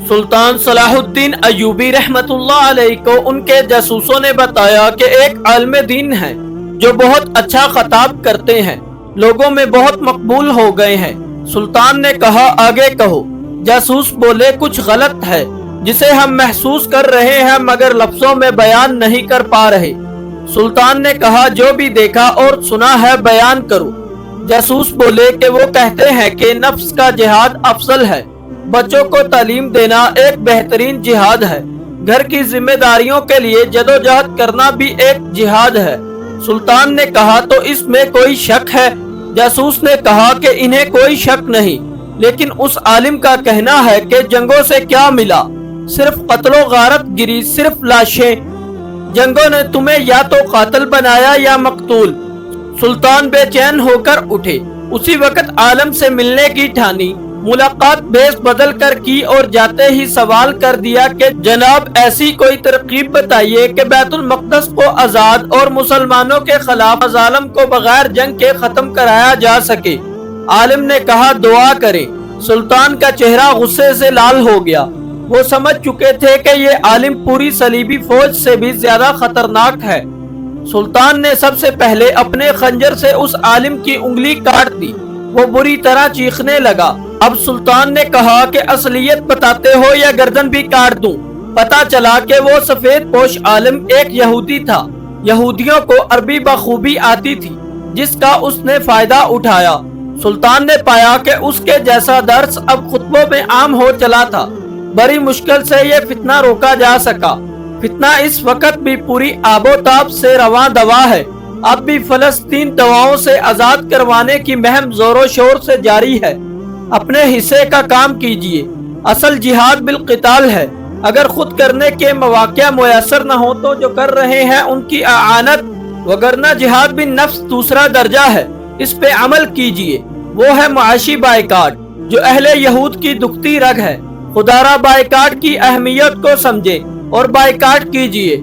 سلطان صلاح الدین ایوبی رحمت اللہ علیہ کو ان کے جاسوسوں نے بتایا کہ ایک عالم دین ہے جو بہت اچھا خطاب کرتے ہیں، لوگوں میں بہت مقبول ہو گئے ہیں۔ سلطان نے کہا آگے کہو۔ جاسوس بولے کچھ غلط ہے جسے ہم محسوس کر رہے ہیں مگر لفظوں میں بیان نہیں کر پا رہے۔ سلطان نے کہا جو بھی دیکھا اور سنا ہے بیان کرو۔ جاسوس بولے کہ وہ کہتے ہیں کہ نفس کا جہاد افضل ہے، بچوں کو تعلیم دینا ایک بہترین جہاد ہے، گھر کی ذمہ داریوں کے لیے جدوجہد کرنا بھی ایک جہاد ہے۔ سلطان نے کہا تو اس میں کوئی شک ہے؟ جاسوس نے کہا کہ انہیں کوئی شک نہیں، لیکن اس عالم کا کہنا ہے کہ جنگوں سے کیا ملا، صرف قتل و غارت گری، صرف لاشیں۔ جنگوں نے تمہیں یا تو قاتل بنایا یا مقتول۔ سلطان بے چین ہو کر اٹھے، اسی وقت عالم سے ملنے کی ٹھانی، ملاقات بیس بدل کر کی اور جاتے ہی سوال کر دیا کہ جناب ایسی کوئی ترکیب بتائیے کہ بیت المقدس کو آزاد اور مسلمانوں کے خلاف ظالم کو بغیر جنگ کے ختم کرایا جا سکے۔ عالم نے کہا دعا کریں۔ سلطان کا چہرہ غصے سے لال ہو گیا، وہ سمجھ چکے تھے کہ یہ عالم پوری صلیبی فوج سے بھی زیادہ خطرناک ہے۔ سلطان نے سب سے پہلے اپنے خنجر سے اس عالم کی انگلی کاٹ دی، وہ بری طرح چیخنے لگا۔ اب سلطان نے کہا کہ اصلیت بتاتے ہو یا گردن بھی کاٹ دوں؟ پتا چلا کہ وہ سفید پوش عالم ایک یہودی تھا، یہودیوں کو عربی بخوبی آتی تھی جس کا اس نے فائدہ اٹھایا۔ سلطان نے پایا کہ اس کے جیسا درس اب خطبوں میں عام ہو چلا تھا، بڑی مشکل سے یہ فتنہ روکا جا سکا۔ فتنہ اس وقت بھی پوری آب و تاب سے رواں دوا ہے، اب بھی فلسطین دواؤں سے آزاد کروانے کی مہم زور و شور سے جاری ہے۔ اپنے حصے کا کام کیجیے، اصل جہاد بالقتال ہے۔ اگر خود کرنے کے مواقع میسر نہ ہو تو جو کر رہے ہیں ان کی اعانت، وگرنہ جہاد بن نفس دوسرا درجہ ہے، اس پہ عمل کیجیے۔ وہ ہے معاشی بائیکاٹ جو اہل یہود کی دکھتی رگ ہے۔ خدا را بائیکاٹ کی اہمیت کو سمجھے اور بائیکاٹ کیجیے۔